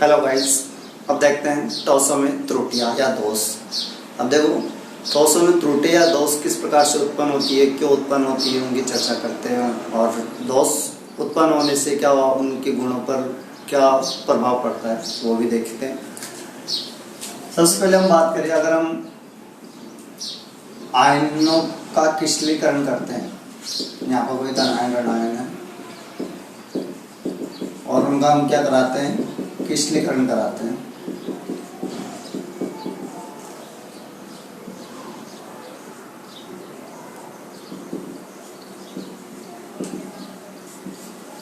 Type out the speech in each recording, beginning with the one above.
Hello guys, अब देखते हैं टॉसों में त्रुटियां या दोष। अब देखो, टॉसों में त्रुटि या दोष किस प्रकार से उत्पन्न होती है, क्यों उत्पन्न होती है, उनकी चर्चा करते हैं। और दोष उत्पन्न होने से क्या उनके गुणों पर क्या प्रभाव पड़ता है वो भी देखते हैं। सबसे पहले हम बात करें, अगर हम आयनों का क्रिस्टलीकरण करते हैं, यहाँ पर कोई आयन है और उनका हम क्या कराते हैं, क्रिस्टलीकरण कराते हैं।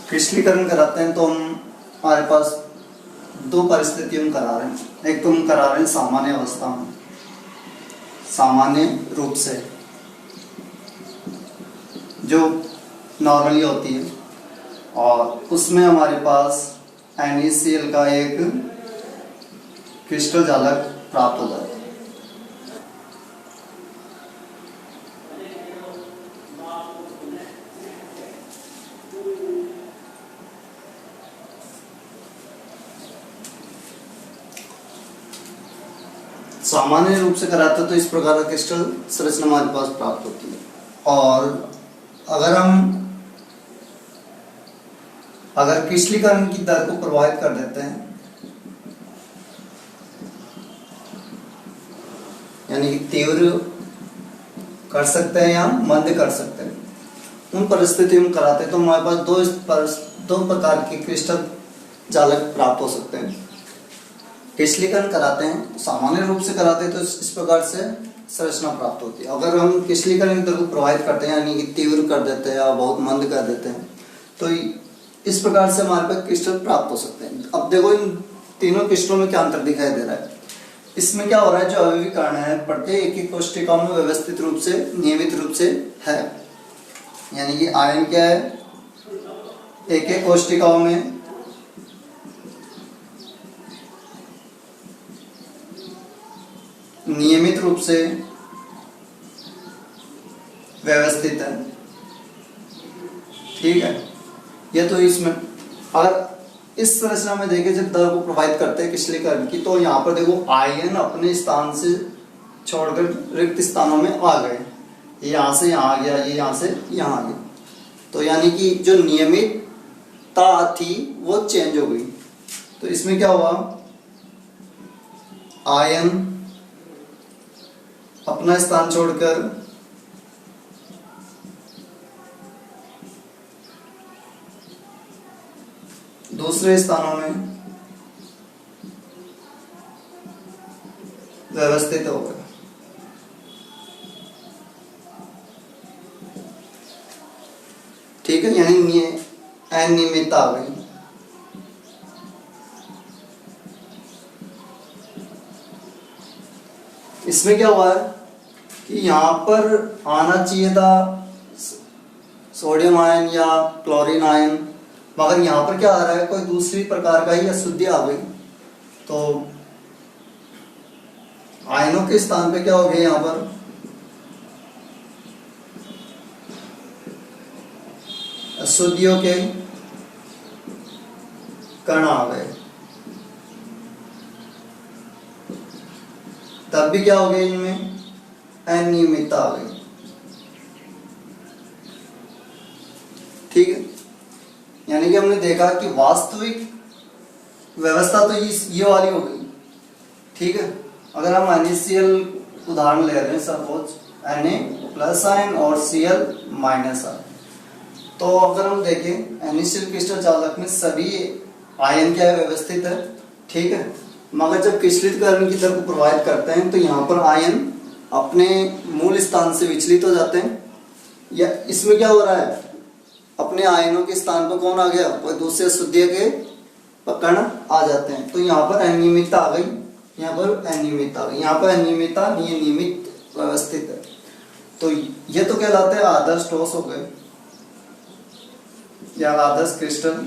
क्रिस्टलीकरण कराते हैं तो हमारे पास दो परिस्थिति हम करा रहे हैं। एक तो हम करा रहे हैं सामान्य अवस्था में, सामान्य रूप से जो नॉर्मली होती है, और उसमें हमारे पास NaCl का एक क्रिस्टल जालक प्राप्त हो जाता है। सामान्य रूप से कराते तो इस प्रकार का क्रिस्टल संरचना हमारे पास प्राप्त होती है। और अगर क्रिस्टलीकरण की दर को प्रभावित कर देते हैं, यानी कि तीव्र कर सकते हैं या मंद कर सकते हैं, उन परिस्थितियों में कराते हैं तो हमारे पास दो प्रकार के क्रिस्टल जालक प्राप्त हो सकते हैं। क्रिस्टलीकरण कराते हैं, सामान्य रूप से कराते हैं तो इस प्रकार से संरचना प्राप्त होती है। अगर हम क्रिस्टलीकरण की दर को प्रभावित करते हैं, यानी कि तीव्र कर देते हैं या बहुत मंद कर देते हैं, तो इस प्रकार से हमारे पास क्रिस्टल प्राप्त हो सकते हैं। अब देखो, इन तीनों क्रिस्टलों में क्या अंतर दिखाई दे रहा है। इसमें क्या हो रहा है, जो अवयवीकरण है प्रत्येक एक एक कोशिकाओं में व्यवस्थित रूप से, नियमित रूप से है। यानी कि आयन क्या है, एक एक कोशिकाओं में नियमित रूप से व्यवस्थित है। ठीक है, ये तो इसमें। अगर इस संरचना में देखें, जब दर को प्रभावित करते हैं क्रिस्टलीकरण की, तो यहाँ पर देखो आयन अपने स्थान से छोड़कर रिक्त स्थानों में आ गए। ये यहाँ से यहाँ आ गया, ये यहाँ से यहाँ आ गया। तो यानी कि जो नियमितता थी वो चेंज हो गई। तो इसमें क्या हुआ, आयन अपना स्थान छोड़कर दूसरे स्थानों में व्यवस्थित हो गए। ठीक है, यानी अनियमितता आ गई। इसमें क्या हुआ है कि यहाँ पर आना चाहिए था सोडियम आयन या क्लोरीन आयन, मगर यहाँ पर क्या आ रहा है, कोई दूसरी प्रकार का ही अशुद्धि आ गई। तो आयनों के स्थान पे क्या हो गया, यहाँ पर अशुद्धियों के कण आ गए। तब भी क्या हो गया, इनमें अनियमितता आ गई। ठीक है, यानी कि हमने देखा कि वास्तविक व्यवस्था तो ये वाली हो गई। ठीक है, अगर हम NaCl उदाहरण ले रहे हैं, सपोज Na प्लस आयन और Cl माइनस आयन, तो अगर हम देखें NaCl क्रिस्टल चालक में सभी आयन क्या है, व्यवस्थित है। ठीक है, मगर जब क्रिस्टलीकरण की दर को प्रभावित करते हैं तो यहाँ पर आयन अपने मूल स्थान से विचलित हो जाते हैं। या इसमें क्या हो रहा है, अपने आयनों के स्थान पर कौन आ गया, कोई दूसरे अशुद्धि के कण आ जाते हैं। तो यहाँ पर अनियमितता आ गई, यहाँ पर अनियमितता आ गई, यहाँ पर अनियमितता, ये नियमित व्यवस्थित है। तो ये तो कहलाते हैं आदर्श ठोस हो गए या आदर्श क्रिस्टल।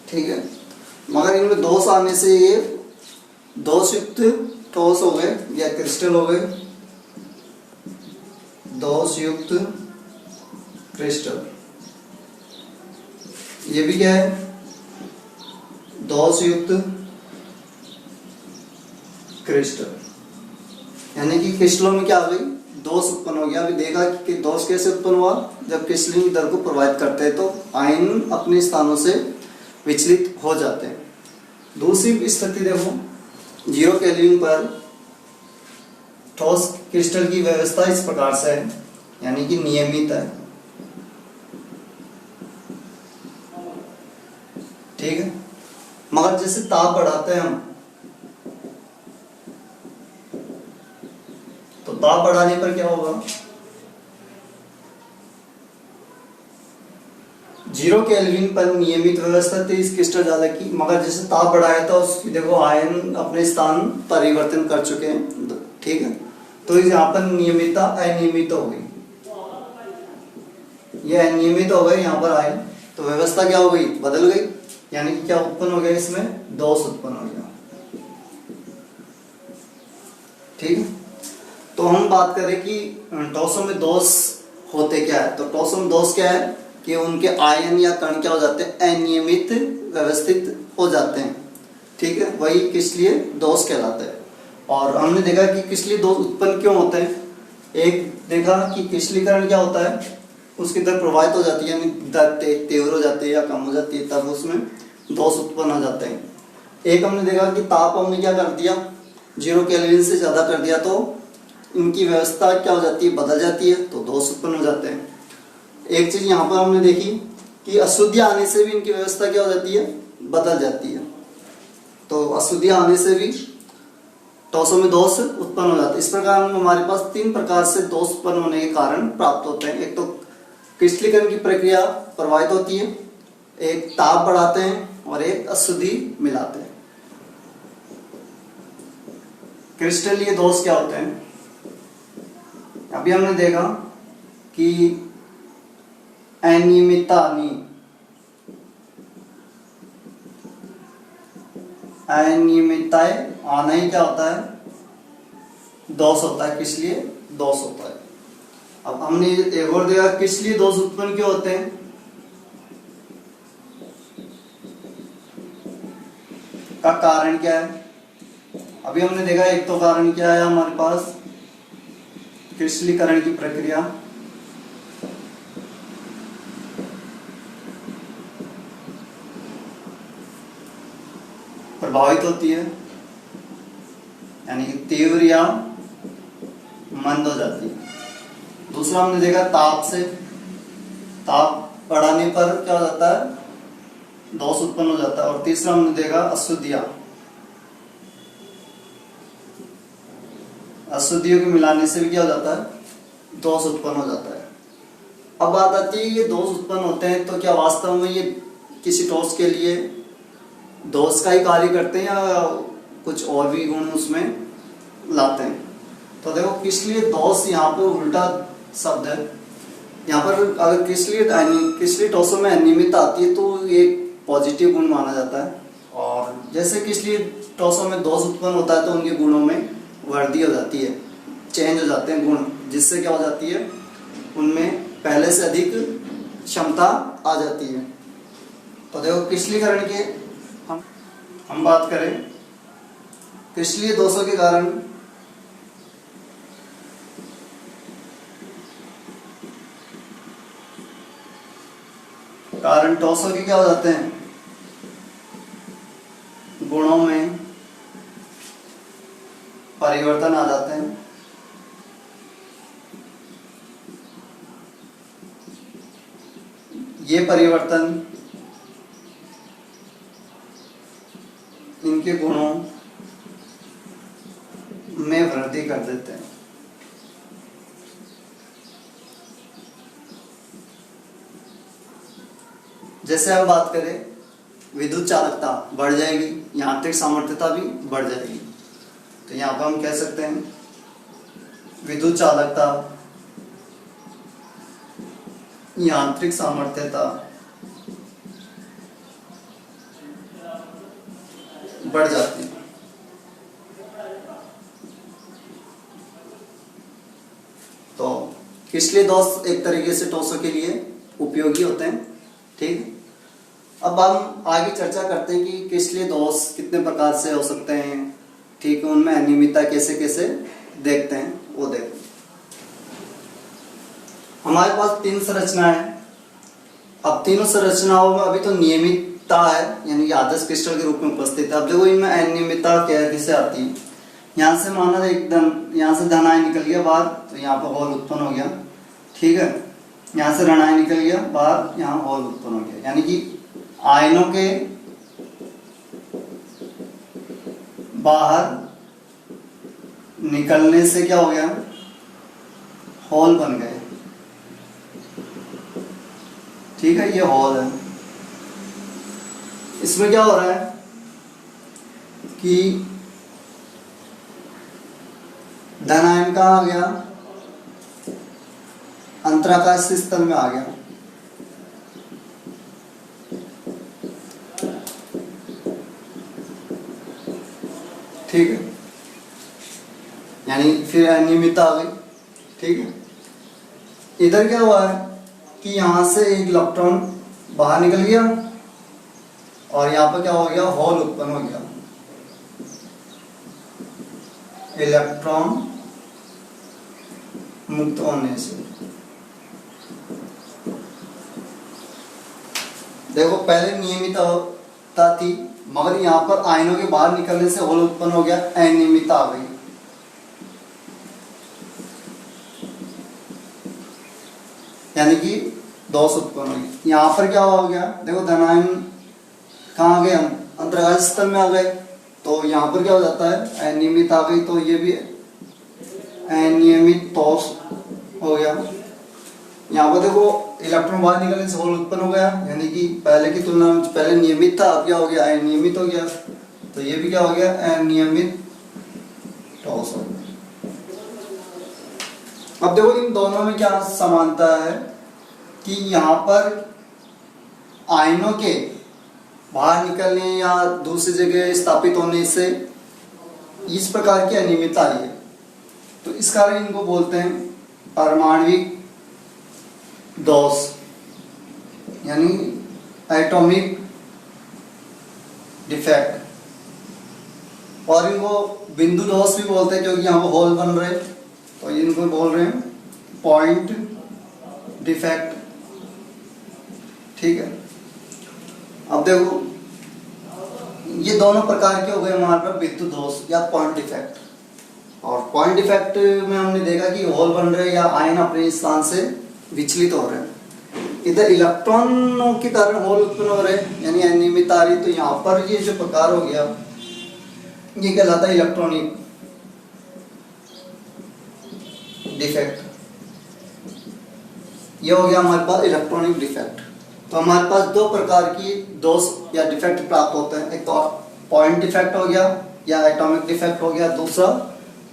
ठीक है, मगर इनमें दोष आने से ये दोषयुक्त ठोस हो गए या क्रिस्टल हो गए, दोषयुक्त क्रिस्टल। ये भी क्या है, दोष युक्त क्रिस्टल, यानी कि क्रिस्टलों में क्या हो गई, दोष उत्पन्न हो गया। अभी देखा कि दोष कैसे उत्पन्न हुआ, जब क्रिस्टलिंग की दर को प्रभावित करते हैं तो आयन अपने स्थानों से विचलित हो जाते हैं। दूसरी स्थिति देखो, 0 केल्विन पर ठोस क्रिस्टल की व्यवस्था इस प्रकार से है, यानी कि नियमित है, ठीक है। मगर जैसे ताप बढ़ाते हैं हम, तो ताप बढ़ाने पर क्या होगा, 0 केल्विन पर नियमित व्यवस्था थी इस क्रिस्टल जाल की, मगर जैसे ताप बढ़ाया था उसकी देखो आयन अपने स्थान परिवर्तन कर चुके हैं, ठीक है। तो यहाँ पर नियमितता अनियमित हो गई, ये अनियमित हो गए यहाँ पर आयन, तो व्यवस्था क्या हो गई, बदल गई, यानी कि क्या उत्पन्न हो गया, इसमें दोष उत्पन्न हो गया, ठीक है। तो हम बात करें कि ठोसों में दोष होते क्या है, तो ठोसों में दोष क्या है कि उनके आयन या कण क्या हो जाते हैं, अनियमित व्यवस्थित हो जाते हैं, ठीक है, वही क्रिस्टलीय दोष कहलाते हैं। और हमने देखा कि क्रिस्टलीय दोष उत्पन्न क्यों होते हैं, एक देखा कि क्रिस्टलीकरण क्या होता है, उसकी दर प्रभावित हो जाती है, यानी दर तीव्र हो जाती है या कम हो जाती है, तब उसमें दोष उत्पन्न हो जाते हैं। एक हमने देखा कि ताप हमने क्या कर दिया, 0 केल्विन से ज्यादा कर दिया तो इनकी व्यवस्था क्या हो जाती है, बदल जाती है, तो दोष उत्पन्न हो जाते हैं। एक चीज यहाँ पर हमने देखी कि अशुद्धियां आने से भी इनकी व्यवस्था क्या हो जाती है, बदल जाती है, तो अशुद्धियां आने से भी ठोसों में दोष उत्पन्न हो जाते हैं। इस प्रकार हमारे पास 3 प्रकार से दोष उत्पन्न होने के कारण प्राप्त होते हैं। एक तो क्रिस्टलीकरण की प्रक्रिया प्रभावित होती है, एक ताप बढ़ाते हैं और एक अशुद्धि मिलाते हैं। क्रिस्टलीय दोष क्या होते हैं, अभी हमने देखा कि अनियमितता अनियमितताएं आना ही क्या होता है, दोष होता है, किस लिए दोष होता है। अब हमने एक और देखा किस लिए दोष उत्पन्न क्यों होते हैं, का कारण क्या है। अभी हमने देखा एक तो कारण क्या है हमारे पास, क्रिस्टलीकरण की प्रक्रिया, प्रभावित होती है, यानी कि तीव्र या मंद हो जाती है। दूसरा हमने देखा ताप से, ताप बढ़ाने पर क्या हो जाता है, दोष उत्पन्न हो जाता है। और तीसरा हमने देखा अशुद्धियां, अशुद्धियों के मिलाने से भी क्या हो जाता है, दोष उत्पन्न हो जाता है। अब बात आती है ये दोष उत्पन्न होते हैं तो क्या वास्तव में ये किसी ठोस के लिए दोष का ही कार्य करते हैं या कुछ और भी गुण उसमें लाते हैं। तो देखो किस लिए दोष यहाँ पर उल्टा शब्द है, यहाँ पर अगर किस लिए ठोसों में अनियमितता आती है तो ये पॉजिटिव गुण माना जाता है, और जैसे किस लिए ठोसों में दोष उत्पन्न होता है तो उनके गुणों में वृद्धि हो जाती है, चेंज हो जाते हैं गुण, जिससे क्या हो जाती है, उनमें पहले से अधिक क्षमता आ जाती है। तो देखो क्रिस्टलीकरण के हम बात करें, क्रिस्टलीय दोषों के कारण ठोसों के क्या हो जाते हैं, गुणों में परिवर्तन आ जाते हैं। ये परिवर्तन इनके गुणों में वृद्धि कर देते हैं। जैसे हम बात करें विद्युत चालकता बढ़ जाएगी, यांत्रिक सामर्थ्यता भी बढ़ जाएगी। तो यहाँ पर हम कह सकते हैं विद्युत चालकता, यांत्रिक सामर्थ्यता बढ़ जाती है। तो इसलिए दोष एक तरीके से ठोसों के लिए उपयोगी होते हैं, ठीक। अब हम आगे चर्चा करते हैं कि क्रिस्टलीय दोष कितने प्रकार से हो सकते हैं, ठीक है, उनमें अनियमितता कैसे कैसे देखते हैं वो देखते हैं। हमारे पास 3 संरचना है। अब तीनों संरचनाओं में अभी तो नियमितता है, यानी कि आदर्श क्रिस्टल के रूप में उपस्थित है। अब देखो इनमें अनियमितता कैसे आती है। यहाँ से माना यहाँ से धन आयन निकल गया बाहर, तो यहाँ पर होल उत्पन्न हो गया, ठीक है। यहाँ से ऋण आयन निकल गया बाहर, यहाँ होल उत्पन्न हो गया, यानी कि आयनों के बाहर निकलने से क्या हो गया, होल बन गए, ठीक है। ये होल है। इसमें क्या हो रहा है कि धन आयन कहाँ आ गया, अंतराकाश स्थल में आ गया, ठीक है, यानी फिर अनियमितता आ गई, ठीक है। इधर क्या हुआ है कि यहां से एक इलेक्ट्रॉन बाहर निकल गया और यहाँ पर क्या हो गया, होल उत्पन्न हो गया। इलेक्ट्रॉन मुक्त होने से देखो पहले नियमितता थी, मगर यहाँ पर आयनों के बाहर निकलने से होल उत्पन्न हो गया, अनियमितता आ गई। यानी कि दोष उत्पन्न हो गया। यहाँ पर क्या हो गया, देखो धनायन कहाँ आ गए, अंतराकाश स्थल में आ गए, तो यहाँ पर क्या हो जाता है, अनियमित आ गई, तो ये भी अनियमित दोष हो गया। यहाँ पर देखो इलेक्ट्रॉन बाहर निकलने से होल उत्पन्न हो गया, यानी कि पहले की तुलना में पहले नियमित था, अब क्या हो गया, अनियमित हो गया, तो ये भी क्या हो गया, अनियमित दोष हो गया। अब देखो इन दोनों में क्या समानता है कि यहाँ पर आयनों के बाहर निकलने या दूसरी जगह स्थापित होने से इस प्रकार की अनियमितता आई है, तो इस कारण इनको बोलते हैं पारमाणविक दोष, यानी एटॉमिक डिफेक्ट, और इनको बिंदु दोष भी बोलते हैं क्योंकि यहाँ पर होल बन रहे, तो इनको बोल रहे हैं पॉइंट डिफेक्ट, ठीक है। अब देखो ये दोनों प्रकार के हो गए हमारे पास विद्युत दोष या पॉइंट डिफेक्ट। और पॉइंट डिफेक्ट में हमने देखा कि होल बन रहे या आयन अपने स्थान से विचलित हो रहे हैं। इधर इलेक्ट्रॉनों के कारण होल उत्पन्न हो रहे हैं, यानी अनियमितता आ रही, तो यहाँ पर ये जो प्रकार हो गया ये कहलाता है इलेक्ट्रॉनिक डिफेक्ट। ये हो गया हमारे पास इलेक्ट्रॉनिक डिफेक्ट। तो हमारे पास 2 प्रकार की दोष या डिफेक्ट प्राप्त होते हैं, एक तो पॉइंट डिफेक्ट हो गया या एटॉमिक डिफेक्ट हो गया, दूसरा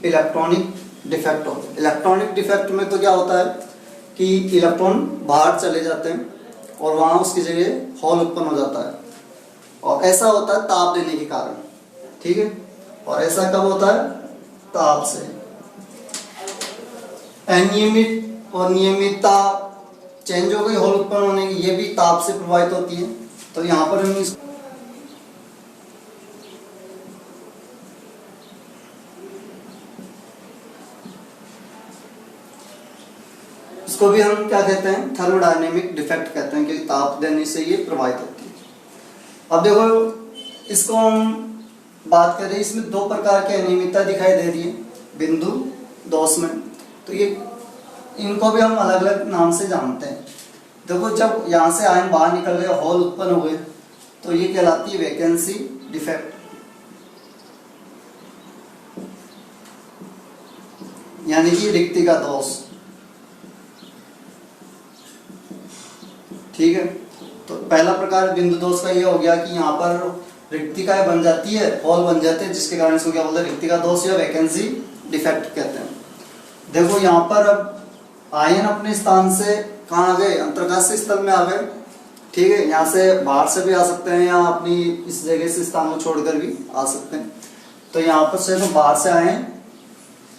इलेक्ट्रॉनिक डिफेक्ट हो गया। इलेक्ट्रॉनिक डिफेक्ट में तो क्या होता है कि इलेक्ट्रॉन बाहर चले जाते हैं और वहां उसकी जगह होल उत्पन्न हो जाता है, और ऐसा होता है ताप देने के कारण, ठीक है। और ऐसा कब होता है, ताप से। अनियमित और नियमितता चेंज हो गई, होल उत्पन्न होने की, ये भी ताप से प्रभावित होती है। तो यहाँ पर हम इसको भी हम क्या कहते हैं, थर्मोडायनेमिक डिफेक्ट कहते हैं, क्योंकि ताप देने से ये प्रभावित होती है। अब देखो इसको हम बात करें, इसमें 2 प्रकार की अनियमितता दिखाई दे रही है बिंदु दोष में, तो ये इनको भी हम अलग अलग नाम से जानते हैं। देखो जब यहाँ से आयन बाहर निकल गए, होल उत्पन्न हुए, तो ये कहलाती है वैकेंसी डिफेक्ट, यानी कि रिक्ति का दोष, ठीक है। तो पहला प्रकार बिंदु दोष का ये हो गया कि यहाँ पर रिक्तिकाएं बन जाती है, होल बन जाते हैं, जिसके कारण इसको क्या बोलते हैं, रिक्तिका दोष या वैकेंसी डिफेक्ट कहते हैं। देखो यहाँ पर अब आयन अपने स्थान से कहाँ आ गए, अंतर्काश स्थल में आ गए, ठीक है। यहाँ से बाहर से भी आ सकते हैं या अपनी इस जगह से स्थान को छोड़कर भी आ सकते हैं। तो यहाँ पर से तो बाहर से आए,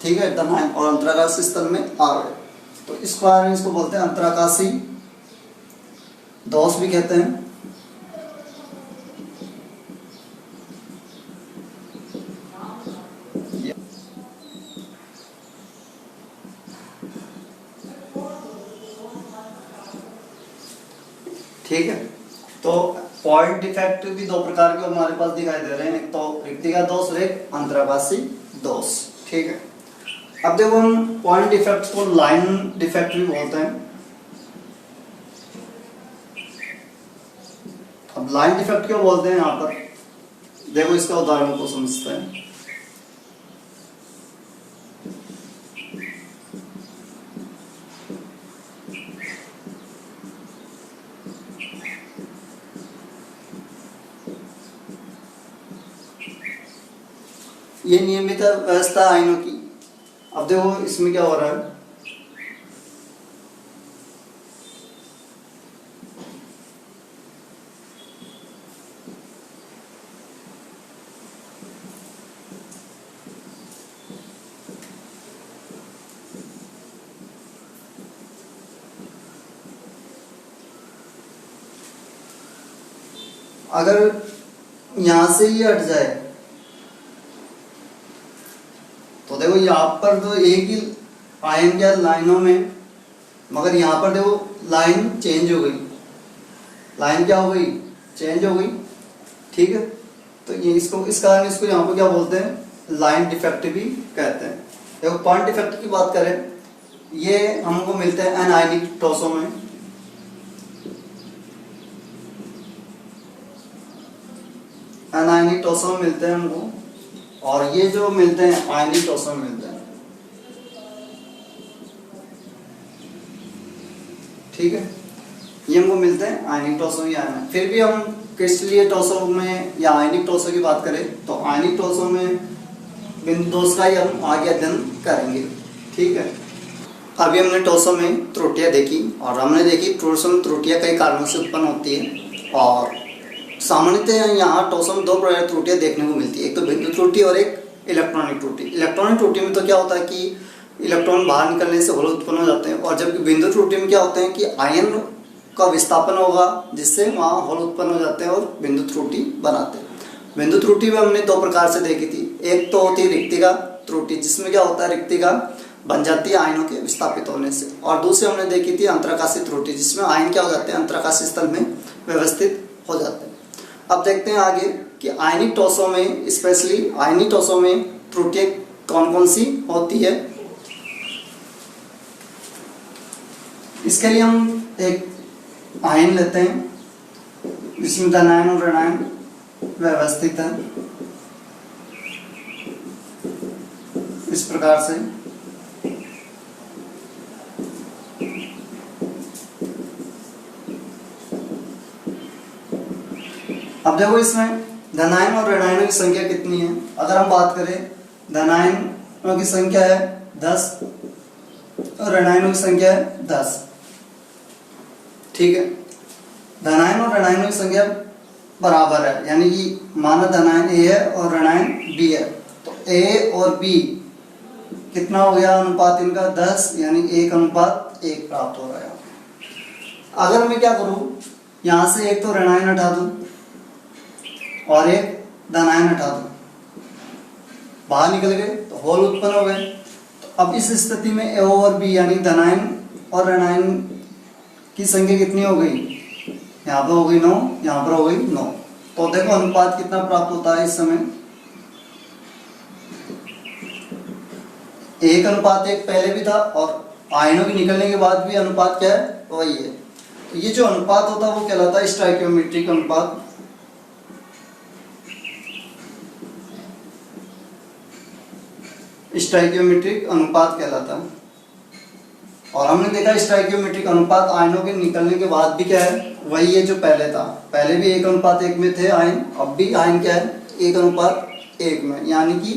ठीक है, धनायन, और अंतराकाश स्थल में आ गए, तो इस कारण इसको बोलते हैं अंतराकाशी दोष भी कहते हैं, ठीक है। तो पॉइंट डिफेक्ट भी दो प्रकार के हमारे पास दिखाई दे रहे हैं, एक तो रिक्ति का दोष और एक अंतराभाषी दोष। ठीक है। अब देखो हम पॉइंट डिफेक्ट को लाइन डिफेक्ट भी बोलते हैं। अब लाइन डिफेक्ट क्यों बोलते हैं यहाँ पर, देखो इसका उदाहरण को समझते हैं। ये नियमित व्यवस्था आयनों की। अब देखो इसमें क्या हो रहा है, अगर यहां से ही हट जाए तो देखो यहाँ पर तो एक ही आयन क्या लाइनों में, मगर यहाँ पर देखो लाइन चेंज हो गई, लाइन क्या हो गई, चेंज हो गई। ठीक है। तो ये इसको इस कारण इसको यहाँ पर क्या बोलते हैं, लाइन डिफेक्ट भी कहते हैं। देखो पॉइंट डिफेक्ट की बात करें, ये हमको मिलते हैं एनायनिक टॉसों में। एनायनिक टॉसों में मिलते हैं हमको, और ये जो मिलते हैं आयनिक टॉसों में मिलते हैं। ठीक है। ये हमको मिलते हैं आयनिक टॉसों ही आयन। फिर भी हम क्रिस्टलीय टॉसों में या आयनिक टॉसों की बात करें तो आयनिक टॉसों में बिंदु दोष का ही हम आगे अध्ययन करेंगे। ठीक है। अभी हमने टॉसों में त्रुटियां देखी, और हमने देखी टॉसों में त्रुटियां कई कारणों से उत्पन्न होती है, और सामान्यतः यहाँ टॉसों में दो प्रकार की त्रुटियां देखने को मिलती है, एक तो बिंदु त्रुटि और एक इलेक्ट्रॉनिक त्रुटि। इलेक्ट्रॉनिक त्रुटि में तो क्या होता है कि इलेक्ट्रॉन बाहर निकलने से होल उत्पन्न हो जाते हैं, और जबकि बिंदु त्रुटि में क्या होते हैं कि आयन का विस्थापन होगा जिससे वहाँ होल उत्पन्न हो जाते हैं और बिंदु त्रुटि बनाते हैं। बिंदु त्रुटि में हमने दो प्रकार से देखी थी, एक तो होती है रिक्तिका त्रुटि जिसमें क्या होता है रिक्तिका बन जाती है आयनों के विस्थापित होने से, और दूसरी हमने देखी थी अंतराकाशी त्रुटि जिसमें आयन क्या हो जाते हैं अंतराकाशी स्थल में व्यवस्थित हो जाते हैं। अब देखते हैं आगे कि आयनिक टॉसों में, स्पेशली आयनिक टॉसों में त्रुटियां कौन कौन सी होती है। इसके लिए हम एक आयन लेते हैं जिसमें धनायन और ऋणायन व्यवस्थित है इस प्रकार से। अब देखो इसमें धनायन और ऋणायनों की संख्या कितनी है। अगर हम बात करें धनायनों की संख्या है 10 और ऋणायनों की संख्या है 10। ठीक है। धनायन और ऋणायनों की संख्या बराबर है, यानी कि माना धनायन A है और ऋणायन B है, तो A और B कितना हो गया अनुपात इनका 10, यानी 1:1 प्राप्त हो रहा है। अगर मैं क्या करूं, यहां से एक तो ऋणायन हटा दूं और एक धनायन हटा दूं, बाहर निकल गए तो होल उत्पन्न हो गए। तो अब इस स्थिति में A और B यानी धनायन और ऋणायन की संख्या कितनी हो गई, यहाँ पर हो गई 9, यहाँ पर हो गई 9। तो देखो अनुपात कितना प्राप्त होता है इस समय, 1:1 पहले भी था और आयनों के निकलने के बाद भी अनुपात क्या है, वही है। तो ये जो अनुपात होता है वो कहलाता है स्टोइकियोमेट्रिक अनुपात। स्टोइकियोमेट्रिक अनुपात कहलाता है। और हमने देखा स्टोइकियोमेट्रिक अनुपात आयनों के निकलने के बाद भी क्या है, वही है जो पहले था। पहले भी 1:1 में थे आयन, अब भी आयन क्या है 1:1 में, यानी कि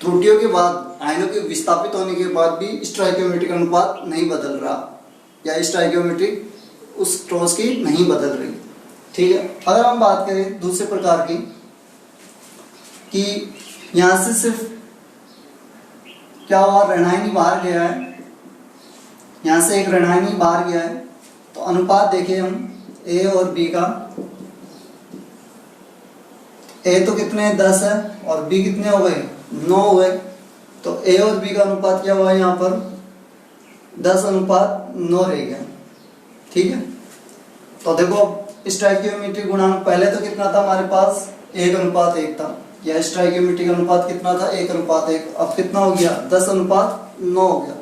त्रुटियों के बाद आयनों के विस्थापित होने के बाद भी स्टोइकियोमेट्रिक अनुपात नहीं बदल रहा, या स्टोइकियोमेट्रिक उस टॉस की नहीं बदल रही। ठीक है। अगर हम बात करें दूसरे प्रकार की कि यहां से सिर्फ क्या हुआ, ऋणायन ही बाहर गया है, यहां से एक ऋणायन ही बाहर गया है, तो अनुपात देखें हम A और B का। A तो कितने 10 है और B कितने हो गए 9 हो गए, तो A और B का अनुपात क्या हुआ यहाँ पर 10:9 रह गया। ठीक है। तो देखो स्टोइकियोमेट्रिक गुणांक पहले तो कितना था हमारे पास, 1:1 था, या स्टोइकियोमेट्रिक अनुपात कितना था, 1:1। अब कितना हो गया, 10:9 हो गया।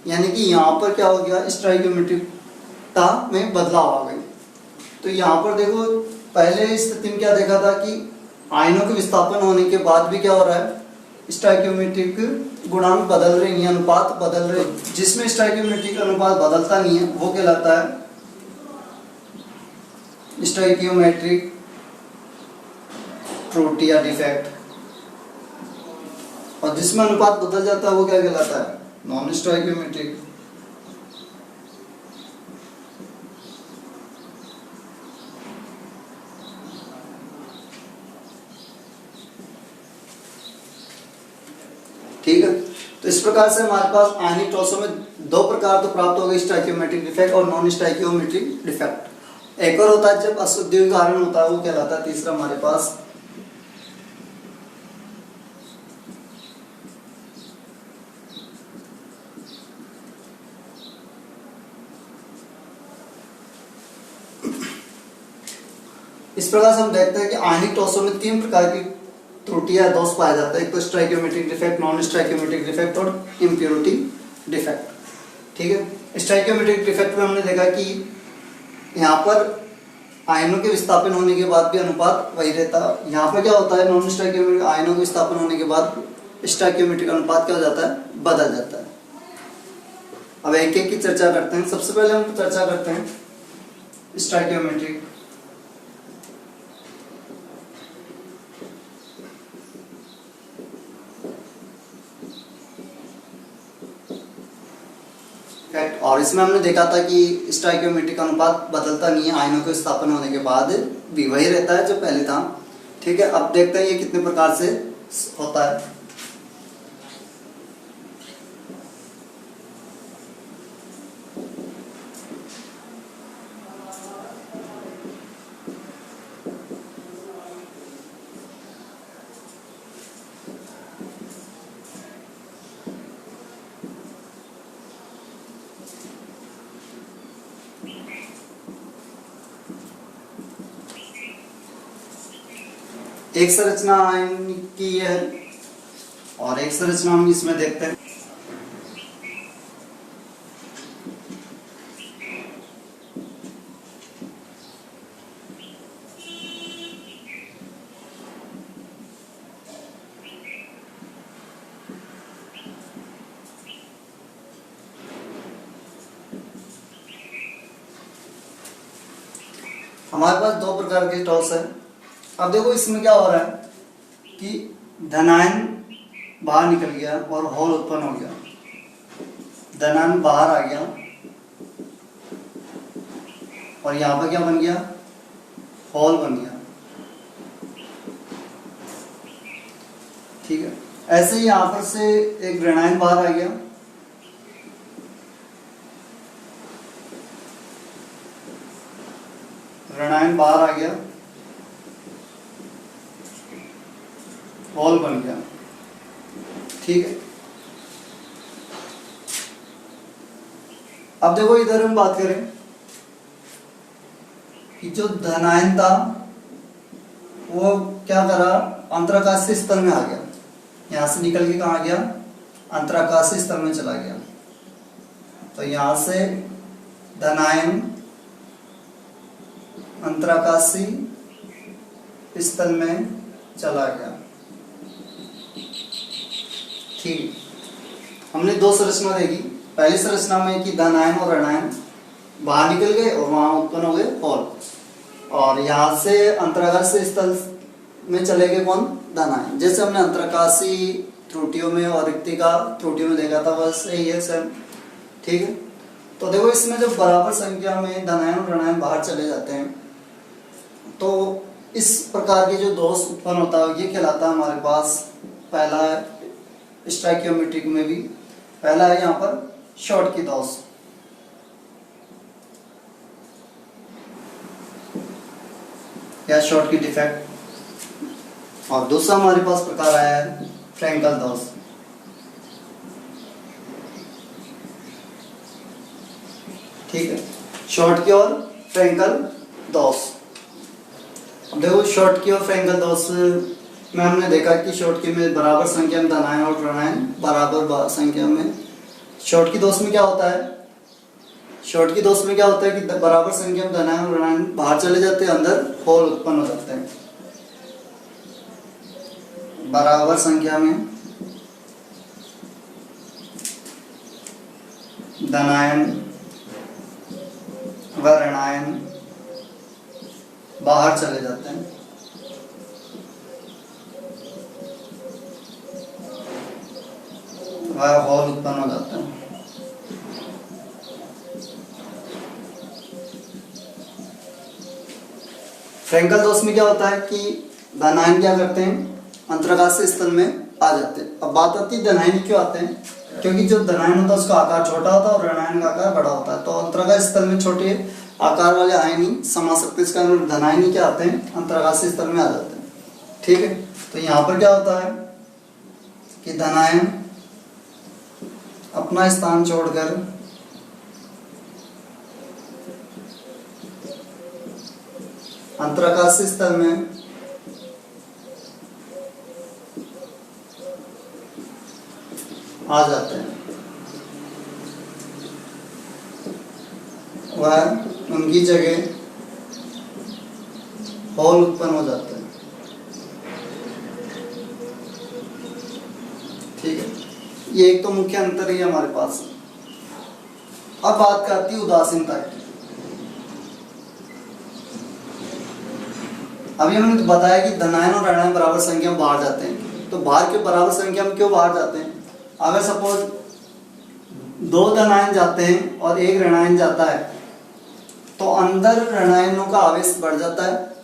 यानी कि यहाँ पर क्या हो गया, स्टोइकियोमेट्रिकता में बदलाव आ गई। तो यहाँ पर देखो पहले स्थिति में क्या देखा था कि आयनों के विस्थापन होने के बाद भी क्या हो रहा है, स्टोइकियोमेट्रिक गुणांक बदल रहे हैं, अनुपात बदल रहे हैं। जिसमें स्टोइकियोमेट्रिक अनुपात बदलता नहीं है वो कहलाता है स्टोइकियोमेट्रिक त्रुटि या डिफेक्ट, और जिसमें अनुपात बदल जाता है वो क्या कहलाता है, नॉन स्टोइकियोमेट्रिक। ठीक है, तो इस प्रकार से हमारे पास आयनिक टॉसों में दो प्रकार तो प्राप्त हो गए, स्टोइकियोमेट्रिक डिफेक्ट और नॉन स्टोइकियोमेट्रिक डिफेक्ट। एक और होता है जब अशुद्धियों का कारण होता है, वो कहलाता है तीसरा हमारे पास इस प्रकार से हम देखते हैं कि आयनिक टॉसों में 3 प्रकार की त्रुटियां दोष पाया जाता है। एक तो stoichiometric defect, non stoichiometric defect और इम्प्योरिटी डिफेक्ट। ठीक है, स्टोइकियोमेट्रिक डिफेक्ट में हमने देखा कि यहाँ पर आयनों के विस्थापन होने के बाद भी अनुपात वही रहता है। यहाँ पर क्या होता है, नॉन स्टोइकियोमेट्रिक आयनों के विस्थापन होने के बाद स्टोइकियोमेट्रिक अनुपात क्या हो जाता है, बदल जाता है। अब एक एक की चर्चा करते हैं। सबसे पहले हम चर्चा करते हैं स्टोइकियोमेट्रिक। और इसमें हमने देखा था कि स्टोइकियोमेट्रिक अनुपात बदलता नहीं है, आयनों के विस्थापन होने के बाद भी वही रहता है जो पहले था। ठीक है, अब देखते हैं ये कितने प्रकार से होता है। एक संरचना आयन की है और एक संरचना हम इसमें देखते हैं। हमारे पास 2 प्रकार के टॉस है। अब देखो इसमें क्या हो रहा है कि धनायन बाहर निकल गया और होल उत्पन्न हो गया। धनायन बाहर आ गया और यहाँ पर क्या बन गया, होल बन गया। ठीक है, ऐसे ही यहाँ पर से एक ऋणायन बाहर आ गया, ऋणायन बाहर आ गया, होल बन गया। ठीक है, अब देखो इधर हम बात करें कि जो धनायन था वो क्या करा, अंतराकाशीय स्तर में आ गया। यहां से निकल के कहा गया, अंतराकाशीय स्तर में चला गया। तो यहां से धनायन अंतराकाशीय स्तर में चला गया। ठीक, हमने 2 संरचना देखी। पहली संरचना में कि धनायन और ऋणायन बाहर निकल गए और वहां उत्पन्न हो गए होल, और यहाँ से अंतराकाशीय स्तर में चले गए कौन, धनायन। जैसे हमने अंतराकाशीय त्रुटियों में और रिक्तिका त्रुटियों में देखा था, बस यही है सर। ठीक है, तो देखो इसमें जब बराबर संख्या में धनायन और ऋणायन बाहर चले जाते हैं तो इस प्रकार के जो दोष उत्पन्न होता है ये कहलाता है हमारे पास, पहला है स्टोइकियोमेट्रिक में भी पहला है यहाँ पर शॉर्ट की दोष, या शॉर्ट की डिफेक्ट, और दूसरा हमारे पास प्रकार आया है फ्रैंकल दोष। ठीक है, शॉर्ट की और फ्रैंकल दोष। अब देखो शॉर्टकी और फ्रैंकल दोष में हमने देखा कि शॉर्टकी में बराबर संख्या में धनायन और ऋणायन बराबर संख्या में, शॉर्टकी दोष में क्या होता है, शॉर्टकी दोष में क्या होता है कि बराबर संख्या में धनायन और ऋणायन बाहर चले जाते हैं, अंदर होल उत्पन्न हो जाते हैं। बराबर संख्या में धनायन व ऋणायन बाहर चले जाते हैं। वह होल उत्पन्न हो जाता है। फ्रैंकल दोष में क्या होता है कि धनायन क्या करते हैं, अंतराकाशीय स्थल में आ जाते हैं। अब बात आती है धनायन क्यों आते हैं, क्योंकि जो धनायन होता है उसका आकार छोटा होता है और ऋणायन का आकार बड़ा होता है, तो अंतराकाशीय स्थल में छोटे आकार वाले आयनी समा सकते हैं, इसका धनायन क्या आते हैं, अंतराकाशीय स्थल में आ जाते हैं। ठीक है, तो यहाँ पर क्या होता है कि धनायन अपना स्थान छोड़कर अंतराकाशीय स्थल में आ जाते हैं। वह उनकी जगह होल उत्पन्न हो जाते हैं। ठीक है, ये एक तो मुख्य अंतर ही हमारे पास। अब बात करती है उदासीनता की। अभी हमने तो बताया कि धनायन और ऋणायन बराबर संख्या में बाहर जाते हैं, तो बाहर के बराबर संख्या में क्यों बाहर जाते हैं, अगर सपोज 2 धनायन जाते हैं और 1 ऋणायन जाता है तो अंदर ऋणायनों का आवेश बढ़ जाता है।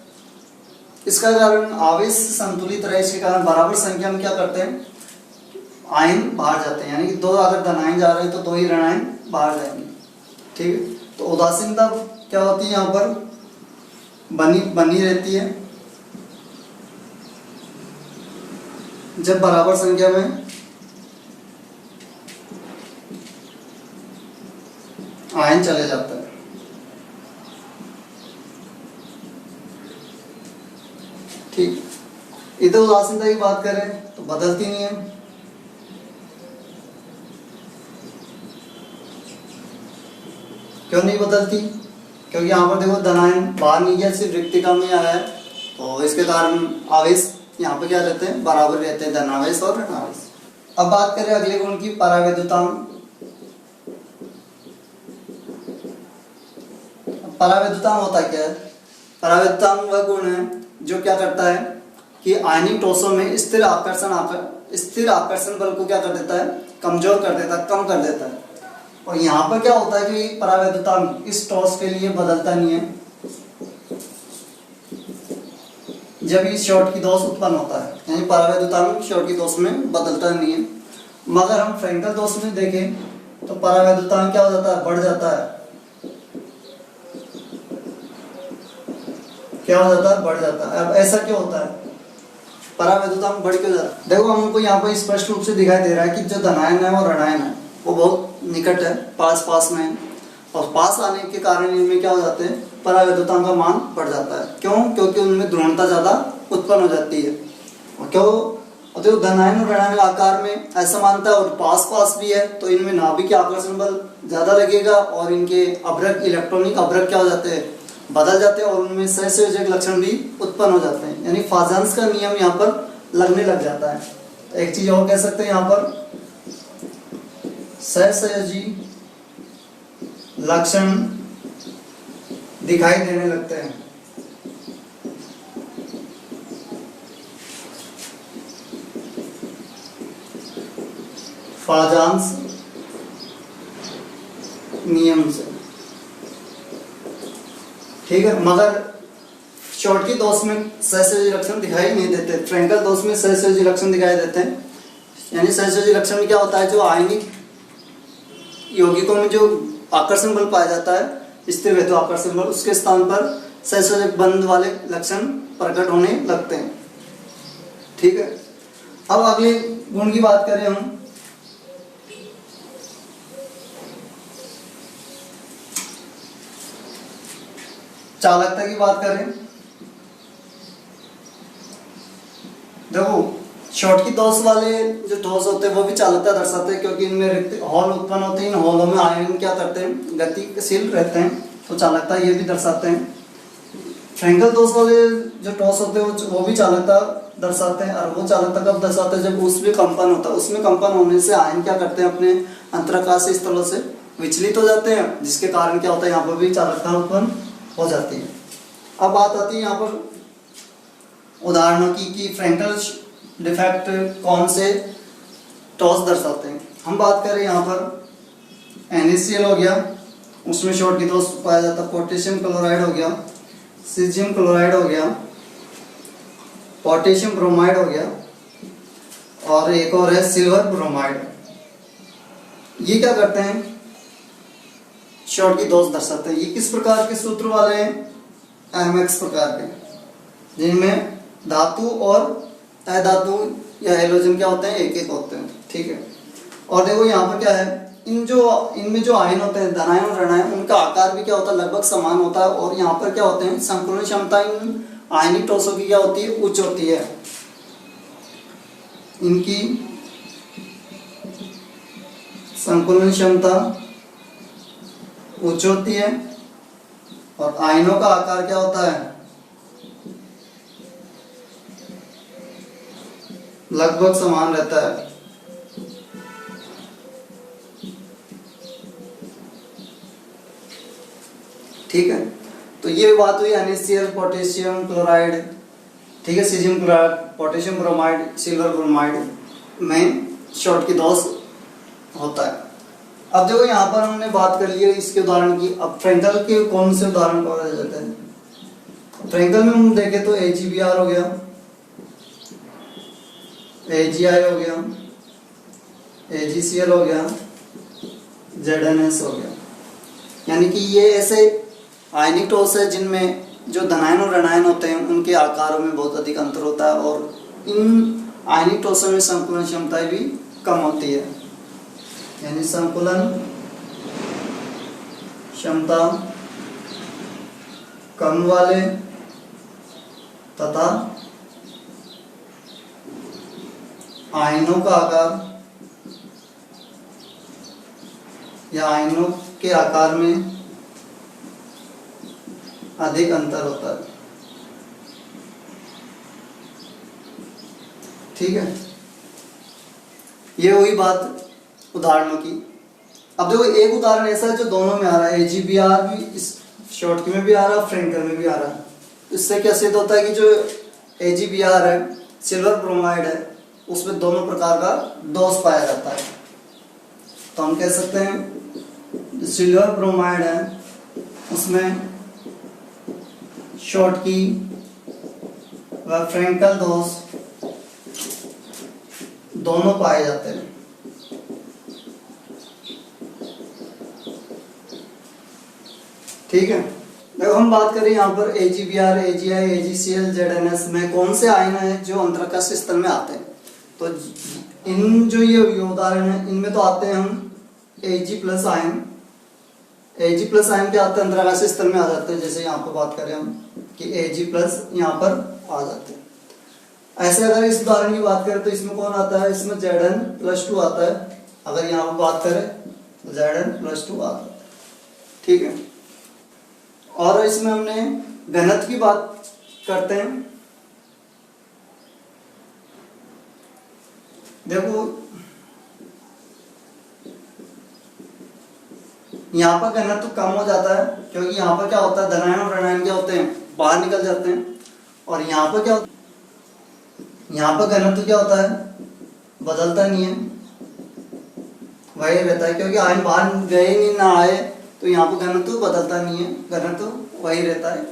इसका कारण आवेश संतुलित रहे, इसके कारण बराबर संख्या में क्या करते हैं, आयन बाहर जाते हैं, यानी कि 2 अगर धनायन जा रहे हैं तो 2 ही ऋणायन बाहर जाएंगे। ठीक है, तो उदासीनता क्या होती है, यहाँ पर बनी रहती है जब बराबर संख्या में आयन चले जाता है। ठीक, इधर उदासीनता की बात करें तो बदलती नहीं है। क्यों नहीं बदलती, क्योंकि यहाँ पर देखो धनायन बाहर नहीं गया, सिर्फ रिक्तिका में आया है, तो इसके कारण आवेश यहाँ पे क्या रहते हैं, बराबर रहते हैं, धनावेश और ऋणावेश। अब बात करें अगले गुण की, परावैद्युतांक। परावैद्युतांक होता क्या है, परावैद्युतांक वह गुण है जो क्या करता है कि आयनिक टोसों में स्थिर आकर्षण बल को क्या कर देता है, कमजोर कर देता है, कम कर देता है। और यहाँ पर क्या होता है कि परावैद्युतांक इस टॉस के लिए बदलता नहीं है जब इस शॉर्टकी दोष उत्पन्न होता है, यानी परावैद्युतांक शॉर्टकी दोष में बदलता नहीं है। मगर हम फ्रैंकल दोष में देखें तो परावैद्युतांक क्या हो जाता है, बढ़ जाता है। क्या हो जाता है, बढ़ जाता है। अब ऐसा क्यों होता है, परावैद्युतांक बढ़ क्यों जाता है, देखो हमको यहाँ पर स्पष्ट रूप से दिखाई दे रहा है कि जो धनायन है और ऋणायन है वो बहुत निकट है, पास में है, और पास आने के कारण इनमें क्या हो जाते हैं, परावैद्युतांक का मान बढ़ जाता है। क्यों, क्योंकि उनमें ध्रुवणता ज्यादा उत्पन्न हो जाती है। और क्यों, तो धनायन और ऋणायन आकार में असमानता और पास भी है, तो इनमें नाभिकीय आकर्षण बल ज्यादा लगेगा और इनके अभ्रक, इलेक्ट्रॉनिक अभ्रक क्या हो जाते हैं, बदल जाते हैं, और उनमें सहसंयोजक लक्षण भी उत्पन्न हो जाते हैं, यानी फाजांस का नियम यहाँ पर लगने लग जाता है। एक चीज और कह सकते हैं, यहाँ पर सहसंयोजी लक्षण दिखाई देने लगते हैं। फाजांस नियम से। ठीक है, मगर शॉर्टकी दोष में सहसंयोजी लक्षण दिखाई नहीं देते, फ्रैंकल दोष में सहसंयोजी लक्षण दिखाई देते हैं। यानी सहसंयोजी लक्षण में क्या होता है, जो आयनिक यौगिकों में जो आकर्षण बल पाया जाता है, स्थिर वैद्युत आकर्षण बल, उसके स्थान पर सहसंयोजक बंध वाले लक्षण प्रकट होने लगते हैं। ठीक है, अब अगले गुण की बात करें हम, चालकता की बात करें, देखो शॉर्ट की दोष वाले जो ठोस होते हैं वो भी चालकता दर्शाते हैं, क्योंकि इनमें रिक्त हॉल उत्पन्न होते हैं। इन हॉलों में आयन क्या करते हैं, गतिशील रहते हैं, तो चालकता ये भी दर्शाते हैं। फ्रैंकल दोष वाले जो ठोस होते हैं वो भी चालकता दर्शाते हैं। और वो चालकता कब दर्शाते हैं, जब उसमें कंपन होता है। उसमें कंपन होने से आयन क्या करते हैं, अपने अंतराकाशीय स्थलों से विचलित हो जाते हैं, जिसके कारण क्या होता है, यहाँ पर भी चालकता उत्पन्न हो जाती है। अब बात आती है यहाँ पर उदाहरणों की कि फ्रैंकल डिफेक्ट कौन से ठोस दर्शाते हैं। हम बात करें यहाँ पर NaCl हो गया, उसमें शॉर्ट की दोष पाया जाता है। पोटेशियम क्लोराइड हो गया, सीजियम क्लोराइड हो गया, पोटेशियम ब्रोमाइड हो गया, और एक और है सिल्वर ब्रोमाइड। ये क्या करते हैं, शॉर्ट की दोष दर्शाते हैं। ये किस प्रकार के सूत्र वाले हैं, MX प्रकार के, जिनमें धातु और अधातु या हैलोजन क्या होते हैं, एक एक होते हैं। ठीक है। और देखो यहाँ पर क्या है, इनमें जो आयन होते हैं, धनायन और ऋणायन, उनका आकार भी क्या होता है, लगभग समान होता है। और यहाँ पर क्या होते हैं, संकुलन क्षमता इन आयनिक ठोसों की क्या होती है, उच्च होती है। इनकी संकुलन क्षमता उच्च होती है, और आयनों का आकार क्या होता है, लगभग समान रहता है। ठीक है। तो ये बात हुई NaCl, पोटेशियम क्लोराइड, ठीक है, caesium chloride, potassium bromide, silver bromide में शॉर्ट की दोष होता है। अब देखो यहाँ पर हमने बात कर ली है इसके उदाहरण की। अब फ्रैंकल के कौन से उदाहरण पाए जाते हैं। फ्रैंकल में हम देखें तो AgBr हो गया, AgI हो गया, AgCl हो गया, ZnS हो गया। यानी कि ये ऐसे आयनिक ठोस है जिनमें जो धनायन और ऋणायन होते हैं उनके आकारों में बहुत अधिक अंतर होता है, और इन आयनिक ठोसों में संकुलन क्षमता भी कम होती है। यानी संकुलन क्षमता कम वाले तथा आयनों का आकार या आयनों के आकार में अधिक अंतर होता है। ठीक है, ये हुई बात उदाहरणों की। अब देखो एक उदाहरण ऐसा है जो दोनों में आ रहा है, AgBr भी इस शॉर्ट की में भी आ रहा है, फ्रैंकल में भी आ रहा है। इससे क्या सिद्ध होता है कि जो AgBr है, सिल्वर ब्रोमाइड है, उसमें दोनों प्रकार का दोष पाया जाता है। तो हम कह सकते हैं सिल्वर ब्रोमाइड है उसमें शॉर्ट की व फ्रैंकल दोष दोनों पाए जाते हैं। ठीक है। देखो हम बात करें यहाँ पर AgBr, AgI, AgCl, ZnS में कौन से आयन हैं जो अंतराकाशीय स्थल में आते हैं। तो इन जो ये उदाहरण है इनमें तो आते हैं हम Ag plus ion. Ag plus ion क्या आते हैं, अंतराकाशीय स्थल में आ जाते हैं। जैसे यहाँ पर बात करें हम कि Ag प्लस यहाँ पर आ जाते हैं। ऐसे अगर इस उदाहरण की बात करें तो इसमें कौन आता है, इसमें Zn+2 आता है। अगर यहाँ पर बात करें तो Zn+2 आता है। ठीक है। और इसमें हमने घनत्व की बात करते हैं। देखो यहाँ पर घनत्व कम हो जाता है, क्योंकि यहाँ पर क्या होता है, धनायन और ऋणायन क्या होते हैं, बाहर निकल जाते हैं। और यहाँ पर क्या होता है, यहाँ पर घनत्व क्या होता है, बदलता नहीं है, वही रहता है। क्योंकि आयन बाहर गए नहीं ना आए, तो यहाँ पर घनत्व बदलता नहीं है, घनत्व वही रहता है।